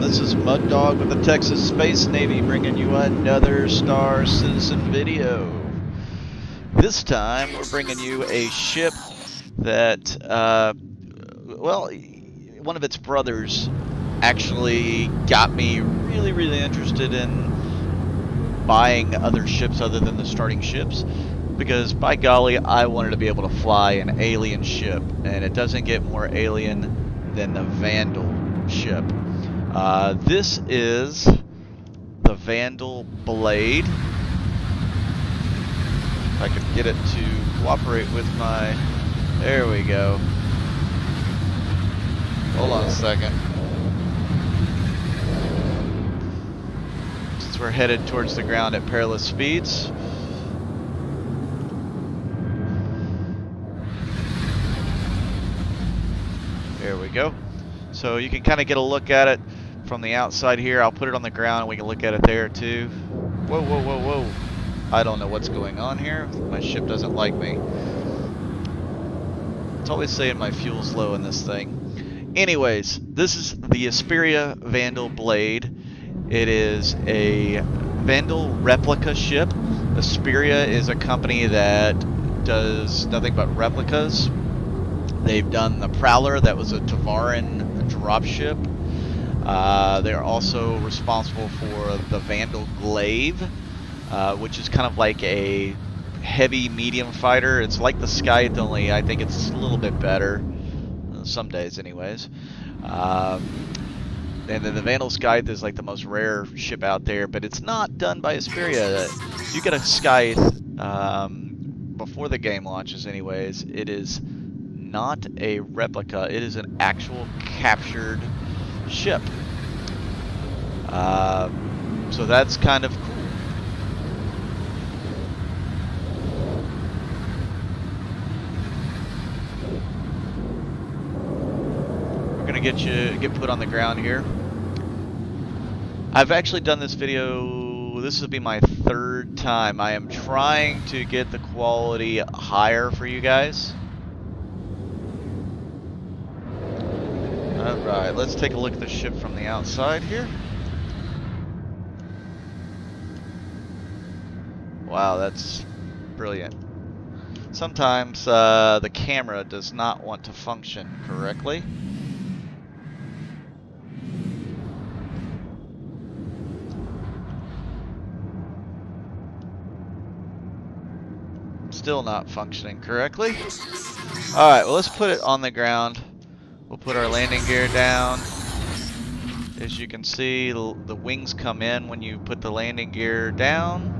This is Mud Dog with the Texas Space Navy bringing you another Star Citizen video. This time we're bringing you a ship that, well, one of its brothers actually got me really interested in buying other ships other than the starting ships. Because, by golly, I wanted to be able to fly an alien ship, and it doesn't get more alien than the Vanduul ship. This is the Vanduul Blade. If I could get it to cooperate with my... There we go. Hold on a second. Since we're headed towards the ground at perilous speeds. There we go. So you can kind of get a look at it from the outside here. I'll put it on the ground and we can look at it there too. Whoa. I don't know what's going on here. My ship doesn't like me. It's always saying my fuel's low in this thing. Anyways, this is the Esperia Vanduul Blade. It is a Vanduul replica ship. Esperia is a company that does nothing but replicas. They've done the Prowler, that was a Tavaran dropship. They're also responsible for the Vanduul Blade, which is kind of like a heavy medium fighter. It's like the Scythe, only I think it's a little bit better. Some days, anyways. And then the Vanduul Scythe is like the most rare ship out there, but it's not done by Esperia. You get a Scythe before the game launches, anyways. It is not a replica, it is an actual captured ship. So that's kind of cool. We're gonna get put on the ground here. I've actually done this video, this will be my third time. I am trying to get the quality higher for you guys. Alright, let's take a look at the ship from the outside here. Wow, that's brilliant. Sometimes the camera does not want to function correctly. Still not functioning correctly. Alright, well, let's put it on the ground. We'll put our landing gear down. As you can see, the wings come in when you put the landing gear down.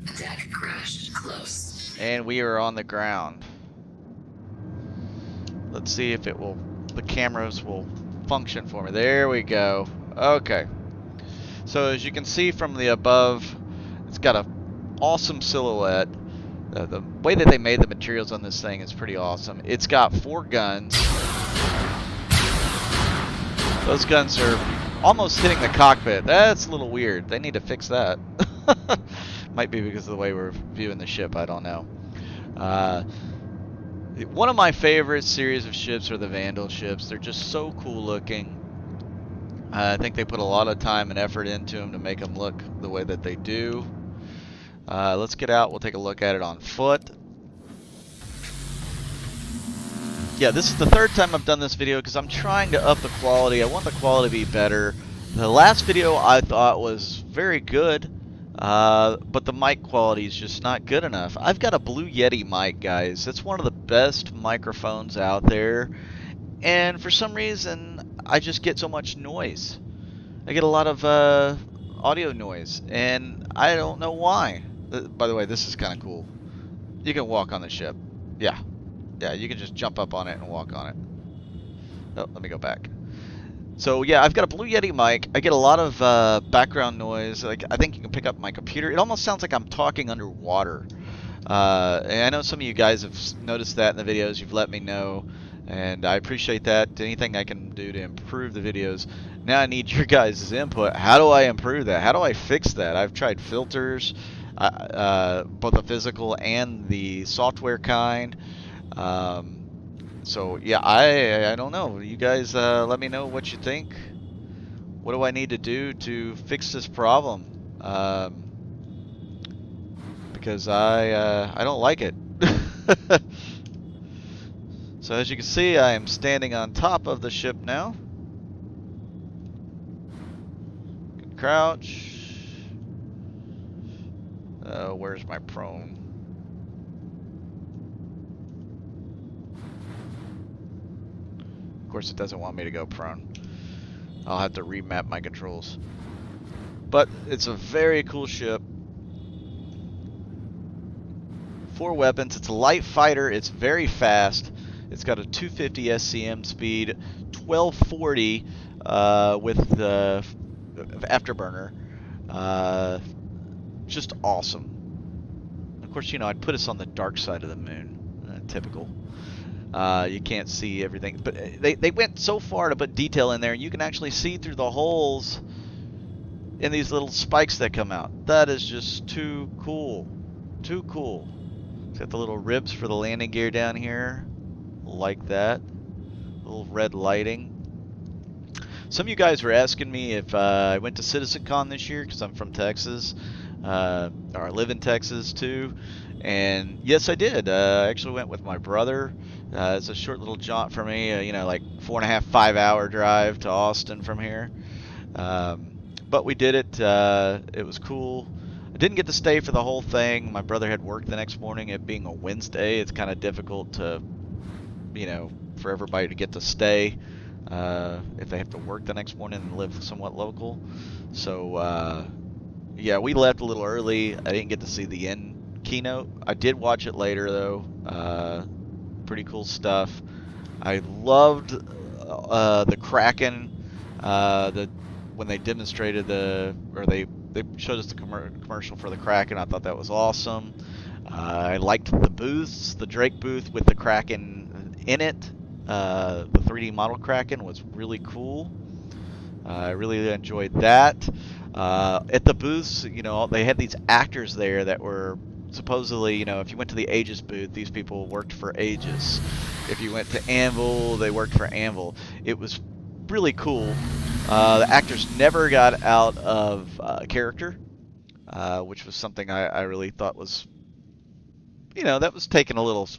Attack crashed close. And we are on the ground. Let's see if it will, the cameras will function for me. There we go. Okay. So as you can see from the above, it's got a awesome silhouette. The way that they made the materials on this thing is pretty awesome. It's got 4 guns. Those guns are almost hitting the cockpit. That's a little weird. They need to fix that. Might be because of the way we're viewing the ship. I don't know. One of my favorite series of ships are the Vanduul ships. They're just so cool looking. I think they put a lot of time and effort into them to make them look the way that they do. Let's get out. We'll take a look at it on foot. Yeah, this is the third time I've done this video because I'm trying to up the quality. I want the quality to be better. The last video I thought was very good, but the mic quality is just not good enough. I've got a Blue Yeti mic, guys. It's one of the best microphones out there, and for some reason I just get so much noise. I get a lot of audio noise, and I don't know why. By the way, this is kind of cool. You can walk on the ship. Yeah, you can just jump up on it and walk on it. Oh, let me go back. So yeah, I've got a Blue Yeti mic. I get a lot of background noise. Like, I think you can pick up my computer. It almost sounds like I'm talking underwater. And I know some of you guys have noticed that in the videos. You've let me know, and I appreciate that. Anything I can do to improve the videos. Now I need your guys' input. How do I improve that? How do I fix that? I've tried filters, both the physical and the software kind. So yeah, I don't know. You guys let me know what you think. What do I need to do to fix this problem? Because I don't like it. So as you can see, I am standing on top of the ship now. Can crouch. Where's my prone? Of course, it doesn't want me to go prone. I'll have to remap my controls. But it's a very cool ship. 4 weapons. It's a light fighter. It's very fast. It's got a 250 SCM speed, 1240 with the afterburner. Just awesome. Of course, you know, I'd put us on the dark side of the moon. Typical. You can't see everything, but they went so far to put detail in there, and you can actually see through the holes in these little spikes that come out. That is just too cool. Too cool. It's got the little ribs for the landing gear down here, like that. Little red lighting. Some of you guys were asking me if I went to CitizenCon this year, because I'm from Texas, or I live in Texas too. And yes, I did. I actually went with my brother. It's a short little jaunt for me, you know, like 4.5, 5-hour drive to Austin from here. But we did it. It was cool. I didn't get to stay for the whole thing. My brother had work the next morning. It being a Wednesday, it's kind of difficult to, you know, for everybody to get to stay if they have to work the next morning and live somewhat local. So, yeah, we left a little early. I didn't get to see the end keynote. I did watch it later, though. Pretty cool stuff. I loved the Kraken. When they demonstrated they showed us the commercial for the Kraken. I thought that was awesome. I liked the booths. The Drake booth with the Kraken in it. The 3D model Kraken was really cool. I really enjoyed that. At the booths, you know, they had these actors there that were supposedly, you know, if you went to the Aegis booth, these people worked for Aegis. If you went to Anvil, they worked for Anvil. It was really cool. The actors never got out of character, which was something I really thought was, you know, that was taking a little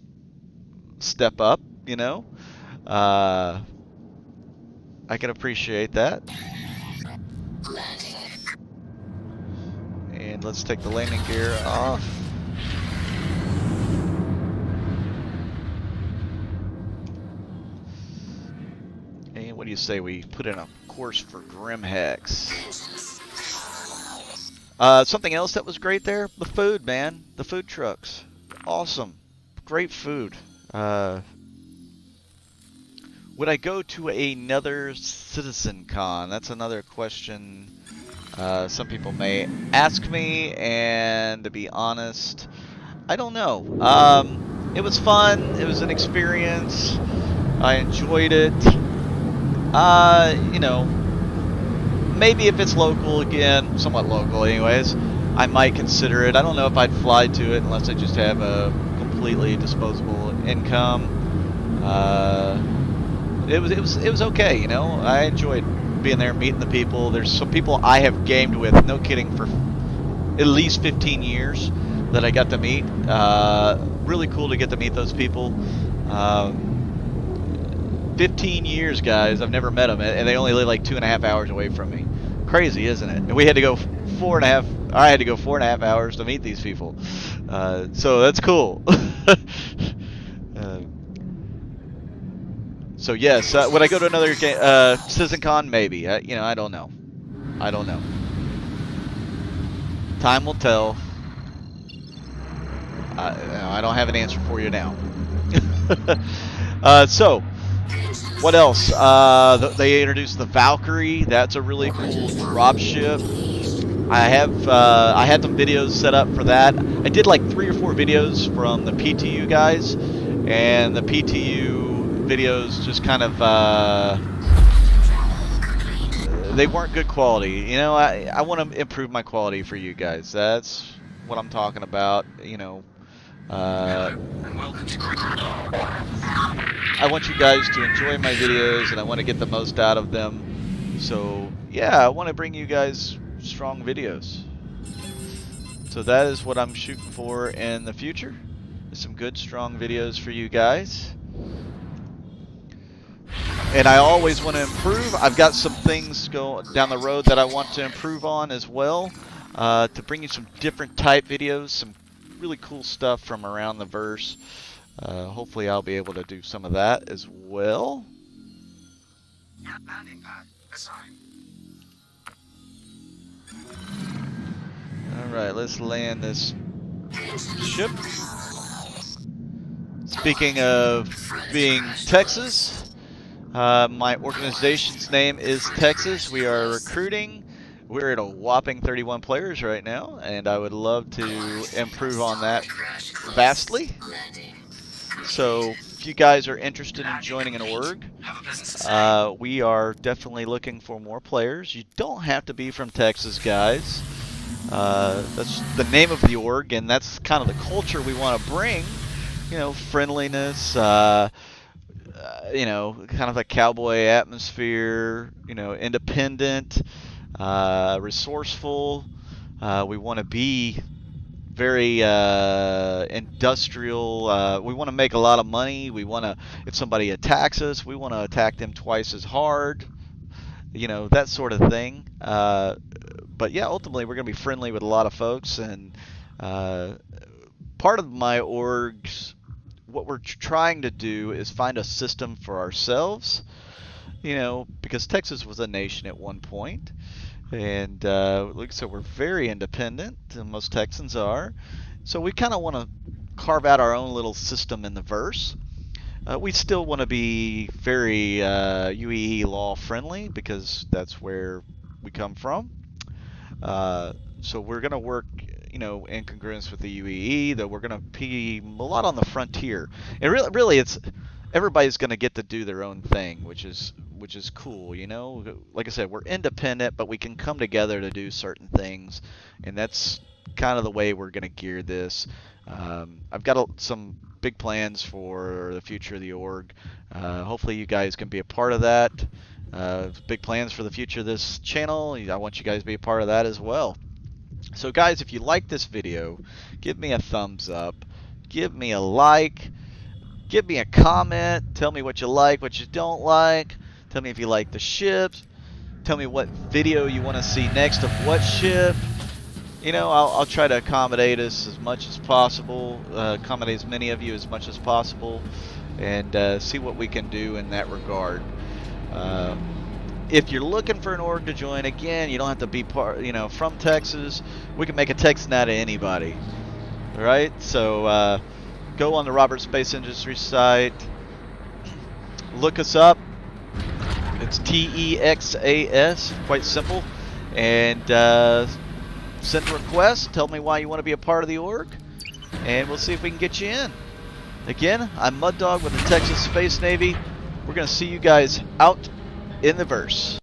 step up, you know. I can appreciate that. And let's take the landing gear off. And what do you say we put in a course for Grimhex? Something else that was great there, the food, man. The food trucks. Awesome. Great food. Would I go to another CitizenCon? That's another question some people may ask me, and to be honest, I don't know. It was fun. It was an experience. I enjoyed it. You know, maybe if it's local again, somewhat local anyways, I might consider it. I don't know if I'd fly to it unless I just have a completely disposable income. It was okay, you know. I enjoyed being there, meeting the people. There's some people I have gamed with, no kidding, for at least 15 years that I got to meet. Really cool to get to meet those people. 15 years, guys. I've never met them, and they only live like 2.5 hours away from me. Crazy, isn't it? And we had to go 4.5. I had to go 4.5 hours to meet these people. So that's cool. So yes, would I go to another CitizenCon? Maybe. You know, I don't know. I don't know. Time will tell. I don't have an answer for you now. So, what else? They introduced the Valkyrie. That's a really cool dropship. I had some videos set up for that. I did like 3 or 4 videos from the PTU guys, and the PTU videos just kind of they weren't good quality. You know, I want to improve my quality for you guys. That's what I'm talking about. You know, I want you guys to enjoy my videos, and I want to get the most out of them. So yeah, I want to bring you guys strong videos. So that is what I'm shooting for in the future. Some good, strong videos for you guys. And I always want to improve. I've got some things going down the road that I want to improve on as well, to bring you some different type videos, some really cool stuff from around the verse. Hopefully I'll be able to do some of that as well. Alright, let's land this ship. Speaking of being Texas, my organization's name is Texas. We are recruiting. We're at a whopping 31 players right now, and I would love to improve on that vastly. So if you guys are interested in joining an org, we are definitely looking for more players. You don't have to be from Texas, guys. That's the name of the org, and that's kind of the culture we want to bring. You know, friendliness, you know, kind of a cowboy atmosphere, you know, independent, resourceful. We want to be very industrial. We want to make a lot of money. We want to, if somebody attacks us, we want to attack them twice as hard. You know, that sort of thing. But yeah, ultimately we're going to be friendly with a lot of folks, and part of my orgs, what we're trying to do is find a system for ourselves, you know, because Texas was a nation at one point, and like I said, we're very independent, and most Texans are, so we kind of want to carve out our own little system in the verse. We still want to be very UEE law friendly, because that's where we come from. So we're going to work, you know, in congruence with the UEE, though we're going to be a lot on the frontier. And really, it's everybody's going to get to do their own thing, which is cool, you know. Like I said, we're independent, but we can come together to do certain things, and that's kind of the way we're going to gear this. I've got some big plans for the future of the org. Hopefully you guys can be a part of that. Big plans for the future of this channel. I want you guys to be a part of that as well. So guys, if you like this video, give me a thumbs up, give me a like, give me a comment, tell me what you like, what you don't like, tell me if you like the ships, tell me what video you want to see next of what ship. You know, I'll try to accommodate us as much as possible, accommodate as many of you as much as possible, and see what we can do in that regard. If you're looking for an org to join, again, you don't have to be from Texas. We can make a Texan out of anybody. All right, so go on the Robert Space Industries site, look us up. It's TEXAS, quite simple, and send a request. Tell me why you want to be a part of the org, and we'll see if we can get you in. Again, I'm Mud Dog with the Texas Space Navy. We're going to see you guys out in the verse.